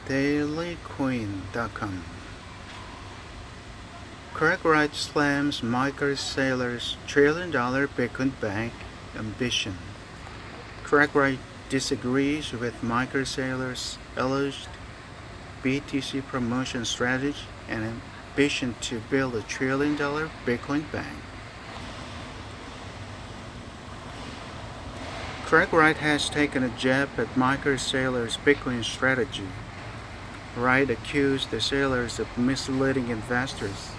dailycoin.com. Craig slams Michael Saylor's trillion-dollar Bitcoin bank ambition. Craig disagrees with Michael Saylor's alleged BTC promotion strategy and ambition to build a trillion-dollar Bitcoin bank. Craig has taken a jab at Michael Saylor's Bitcoin strategy. Wright accused the Saylors of misleading investors.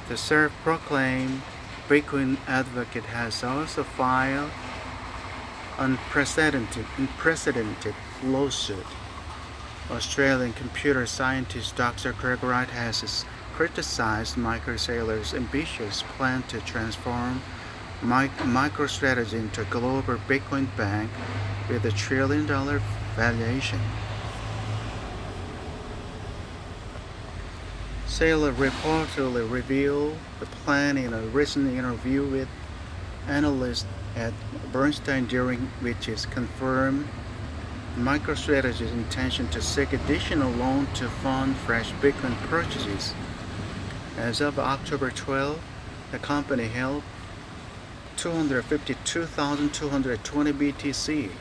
The self-proclaimed Bitcoin advocate has also filed unprecedented lawsuit. Australian computer scientist Dr. Craig Wright has criticized Michael Saylor's ambitious plan to transform MicroStrategy into a global Bitcoin bank with $1 trillion valuation. Saylor reportedly revealed the plan in a recent interview with analysts at Bernstein, during which he confirmed MicroStrategy's intention to seek additional loans to fund fresh Bitcoin purchases. As of October 12, the company held 252,220 BTC,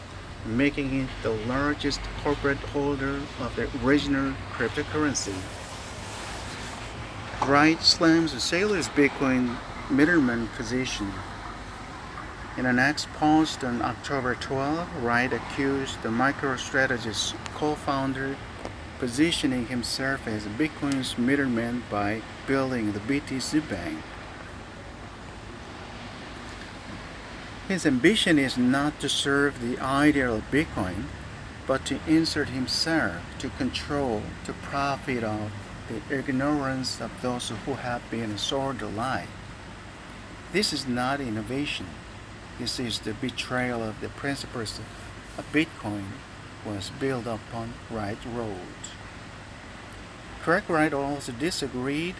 making it the largest corporate holder of the original cryptocurrency. Wright slams Saylor's Bitcoin middleman position. In an X post on October 12, Wright accused the MicroStrategy's co-founder positioning himself as Bitcoin's middleman by building the BTC bank. His ambition is not to serve the idea of Bitcoin, but to insert himself, to control, to profit of the ignorance of those who have been sold a lie. This is not innovation. This is the betrayal of the principles of Bitcoin was built upon. Wright wrote. Craig Wright also disagreed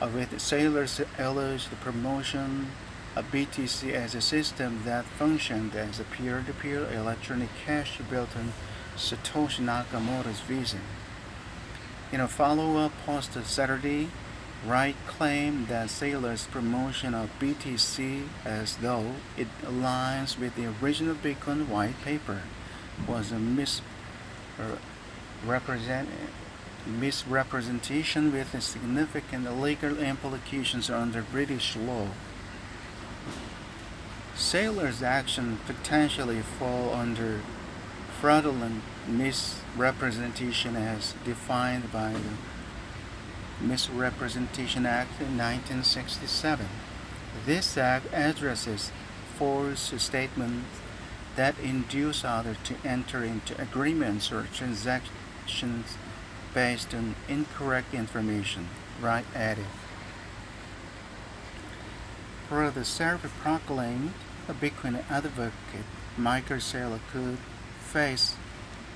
with Saylor's alleged promotion of BTC as a system that functioned as a peer-to-peer electronic cash built on Satoshi Nakamoto's vision. In a follow-up post Saturday, Wright claimed that Saylor's promotion of BTC, as though it aligns with the original Bitcoin white paper, was a misrepresentation with significant legal implications under British law. Saylor's actions potentially fall under fraudulent misrepresentation as defined by the Misrepresentation Act in 1967. This act addresses false statements that induce others to enter into agreements or transactions based on incorrect information, Wright added. For the self-proclaimed Bitcoin advocate, Michael Saylor could face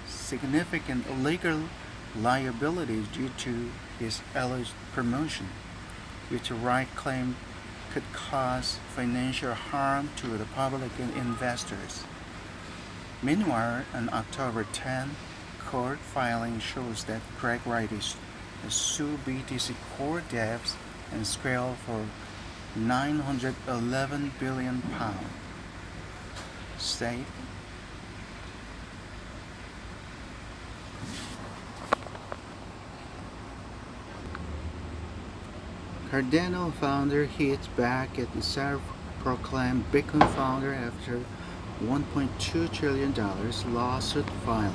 significant legal liability due to his alleged promotion, which Wright claimed could cause financial harm to the public and investors. Meanwhile, on October 10, court filing shows that Craig Wright is sued BTC core devs and Square for £911 billion. State Cardano founder hits back at the self-proclaimed Bitcoin founder after $1.2 trillion lawsuit filing.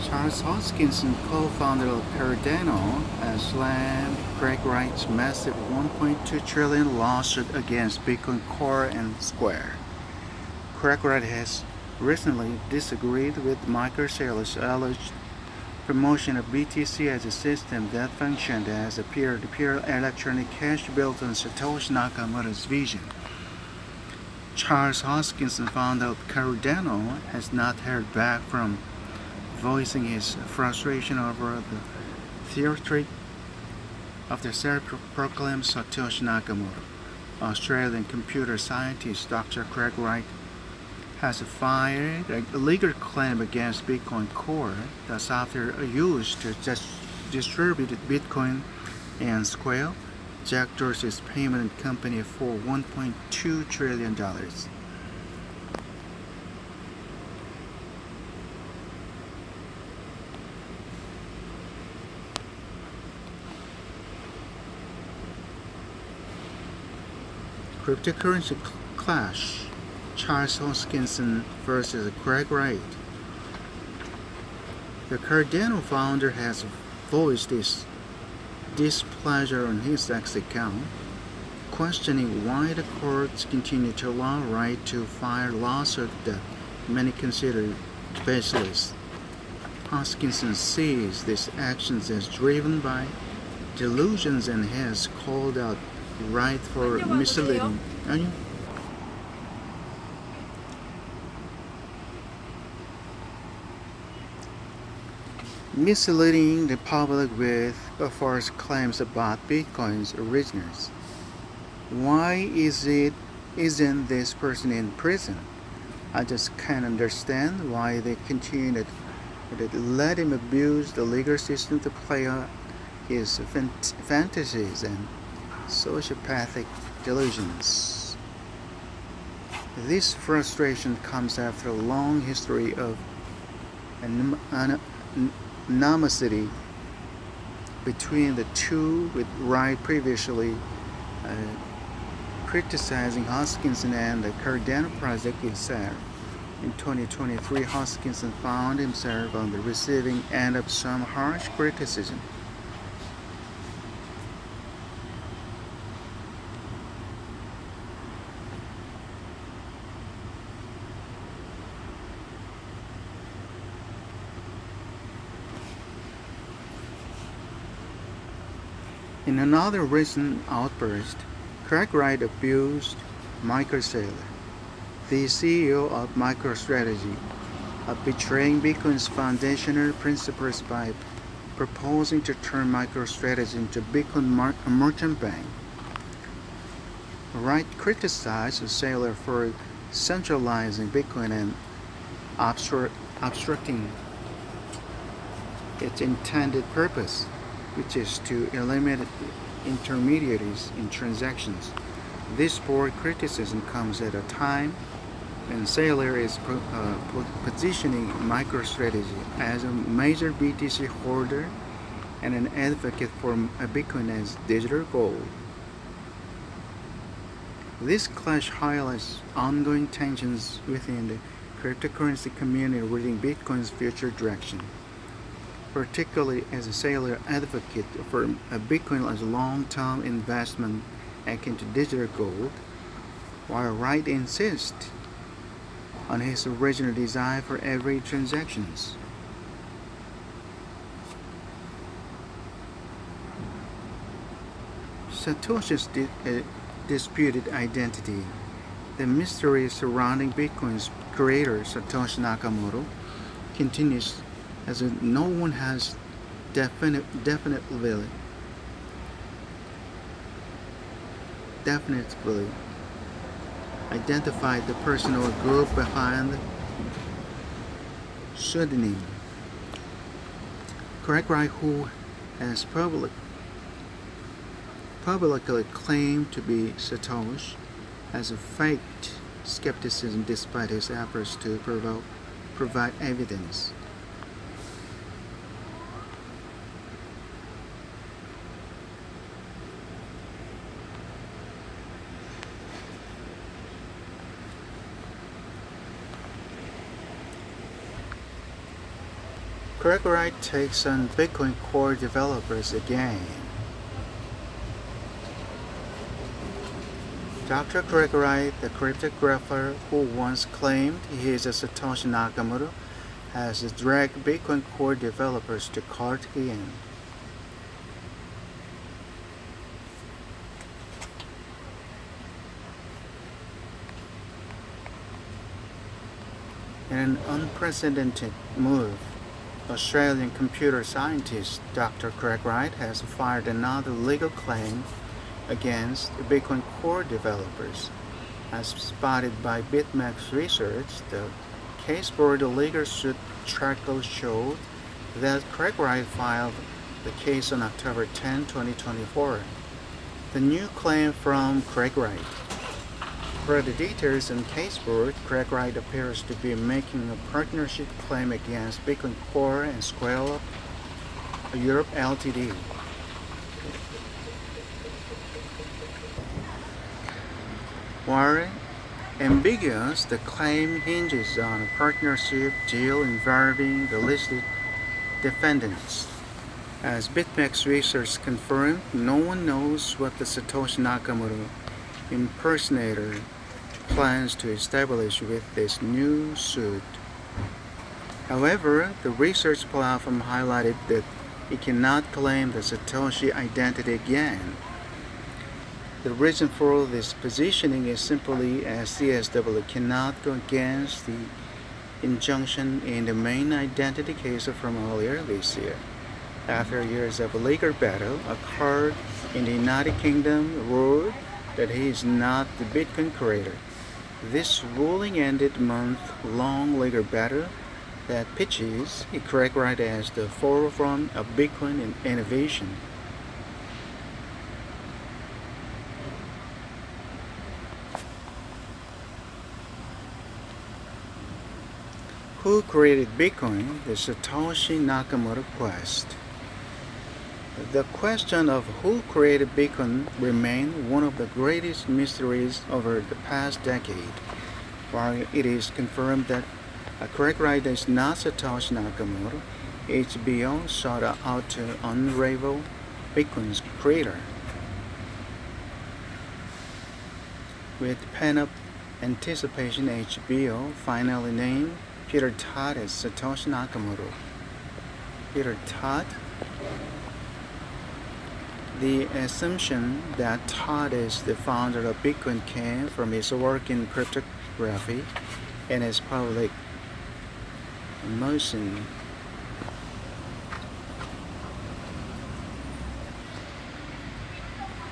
Charles Hoskinson, co-founder of Cardano, has slammed Craig Wright's massive $1.2 trillion lawsuit against Bitcoin Core and Square. Craig Wright has recently disagreed with Michael Saylor's alleged promotion of BTC as a system that functioned as a peer-to-peer electronic cash built on Satoshi Nakamoto's vision. Charles Hoskinson, founder of Cardano, has not held back from voicing his frustration over the theory of the self-proclaimed Satoshi Nakamoto. Australian computer scientist Dr. Craig Wright has filed a legal claim against Bitcoin Core, the software used to distribute Bitcoin, and Square, Jack Dorsey's payment company, for $1.2 trillion. Cryptocurrency clash: Charles Hoskinson versus Craig Wright. The Cardano founder has voiced his displeasure on his X account, questioning why the courts continue to allow Wright to file lawsuits that many consider baseless. Hoskinson sees these actions as driven by delusions and has called out Wright for misleading. Misleading the public with false claims about Bitcoin's originals. Why isn't this person in prison? I just can't understand why they continue to let him abuse the legal system to play out his fantasies and sociopathic delusions. This frustration comes after a long history of animosity between the two, with Wright previously criticizing Hoskinson and the Cardano project itself. In 2023, Hoskinson found himself on the receiving end of some harsh criticism. In another recent outburst, Craig Wright abused Michael Saylor, the CEO of MicroStrategy, of betraying Bitcoin's foundational principles by proposing to turn MicroStrategy into Bitcoin merchant bank. Wright criticized Saylor for centralizing Bitcoin and obstructing its intended purpose, which is to eliminate intermediaries in transactions. This bold criticism comes at a time when Saylor is positioning MicroStrategy as a major BTC holder and an advocate for Bitcoin as digital gold. This clash highlights ongoing tensions within the cryptocurrency community regarding Bitcoin's future direction, particularly as a Saylor advocate for a Bitcoin as a long-term investment akin to digital gold, while Wright insists on his original design for every transactions. Satoshi's disputed identity. The mystery surrounding Bitcoin's creator, Satoshi Nakamoto, continues as no one has definitely identified the person or group behind the pseudonym. Craig Wright, who has publicly claimed to be Satoshi, has faked skepticism despite his efforts to provide evidence. Craig Wright takes on Bitcoin Core developers again. Dr. Craig Wright, the cryptographer who once claimed he is a Satoshi Nakamoto, has dragged Bitcoin Core developers to court again. In an unprecedented move, Australian computer scientist Dr. Craig Wright has filed another legal claim against Bitcoin Core developers. As spotted by BitMEX research, the case for the legal suit tracker showed that Craigwright filed the case on October 10, 2024. The new claim from Craigwright. For the details and case board, Craigwright appears to be making a partnership claim against Bitcoin Core and Square Europe Ltd. While ambiguous, the claim hinges on a partnership deal involving the listed defendants. As BitMEX research confirmed, no one knows what the Satoshi Nakamoto impersonator plans to establish with this new suit. However, the research platform highlighted that it cannot claim the Satoshi identity again. The reason for this positioning is simply as CSW cannot go against the injunction in the main identity case from earlier this year. After years of legal battle, a court in the United Kingdom ruled that he is not the Bitcoin creator. This ruling ended a month-long legal battle that pitches Craigwright as the forefront of Bitcoin innovation. Who created Bitcoin? The Satoshi Nakamoto quest. The question of who created Bitcoin remained one of the greatest mysteries over the past decade. While it is confirmed that Craigwright is not Satoshi Nakamoto, HBO sought out to unravel Bitcoin's creator. With pent-up anticipation, HBO finally named Peter Todd as Satoshi Nakamoto. Peter Todd? The assumption that Todd is the founder of Bitcoin came from his work in cryptography and his public motion.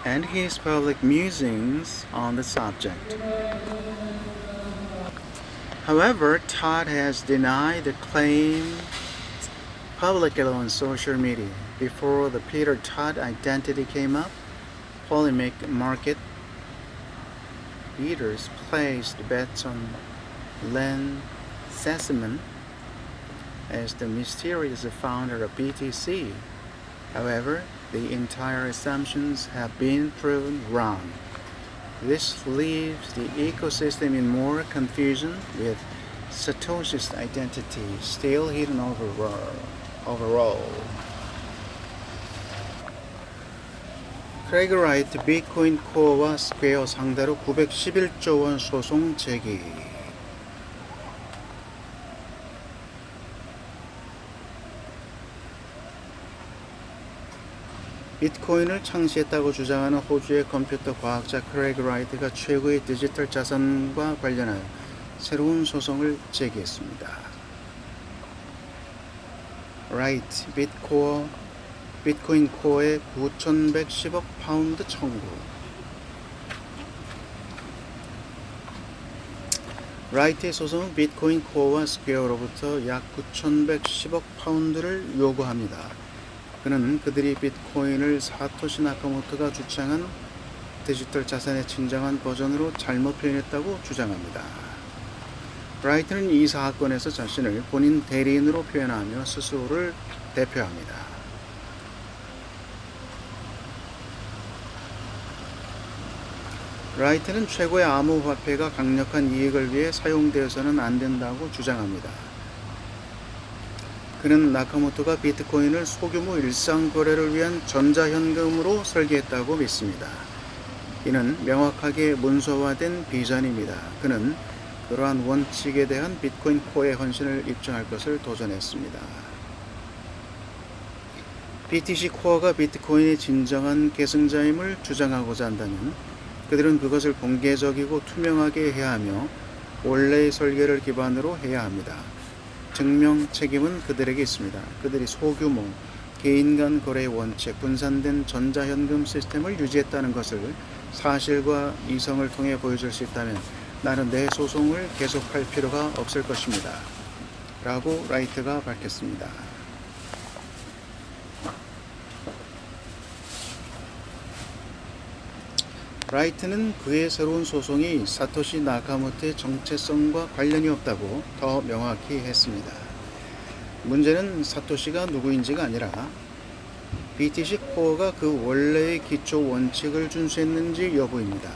And his public musings on the subject. However, Todd has denied the claim publicly on social media. Before the Peter Todd identity came up, polemic market leaders placed bets on Len Sassaman as the mysterious founder of BTC. However, the entire assumptions have been proven wrong. This leaves the ecosystem in more confusion, with Satoshi's identity still hidden overall. 크레이그라이트 비트코인 코어와 스퀘어 상대로 911조 원 소송 제기. 비트코인을 창시했다고 주장하는 호주의 컴퓨터 과학자 크레이그라이트가 최고의 디지털 자산과 관련하여 새로운 소송을 제기했습니다. 라이트 비트코인 코어의 9,110억 파운드 청구. 라이트의 소송은 비트코인 코어와 스퀘어로부터 약 9,110억 파운드를 요구합니다. 그는 그들이 비트코인을 사토시 나카모토가 주창한 디지털 자산의 진정한 버전으로 잘못 표현했다고 주장합니다. 라이트는 이 사건에서 자신을 본인 대리인으로 표현하며 스스로를 대표합니다. 라이트는 최고의 암호화폐가 강력한 이익을 위해 사용되어서는 안 된다고 주장합니다. 그는 나카모토가 비트코인을 소규모 일상 거래를 위한 전자현금으로 설계했다고 믿습니다. 이는 명확하게 문서화된 비전입니다. 그는 그러한 원칙에 대한 비트코인 코어의 헌신을 입증할 것을 도전했습니다. BTC 코어가 비트코인의 진정한 계승자임을 주장하고자 한다면 그들은 그것을 공개적이고 투명하게 해야 하며 원래의 설계를 기반으로 해야 합니다. 증명 책임은 그들에게 있습니다. 그들이 소규모 개인 간 거래의 원칙, 분산된 전자현금 시스템을 유지했다는 것을 사실과 이성을 통해 보여줄 수 있다면 나는 내 소송을 계속할 필요가 없을 것입니다. 라고 라이트가 밝혔습니다. 라이트는 그의 새로운 소송이 사토시 나카모토의 정체성과 관련이 없다고 더 명확히 했습니다. 문제는 사토시가 누구인지가 아니라 BTC 코어가 그 원래의 기초 원칙을 준수했는지 여부입니다.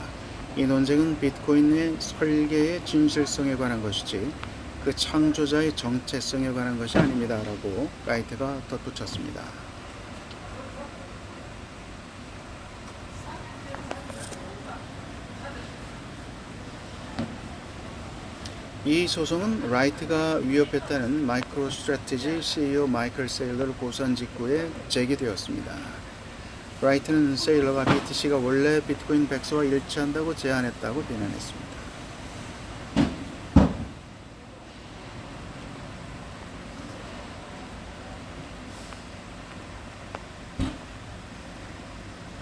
이 논쟁은 비트코인의 설계의 진실성에 관한 것이지 그 창조자의 정체성에 관한 것이 아닙니다. 라고 라이트가 덧붙였습니다. 이 소송은 라이트가 위협했다는 마이크로스트래티지 CEO 마이클 세일러를 고소한 직후에 제기되었습니다. 라이트는 세일러가 BTC가 원래 비트코인 백서와 일치한다고 제안했다고 비난했습니다.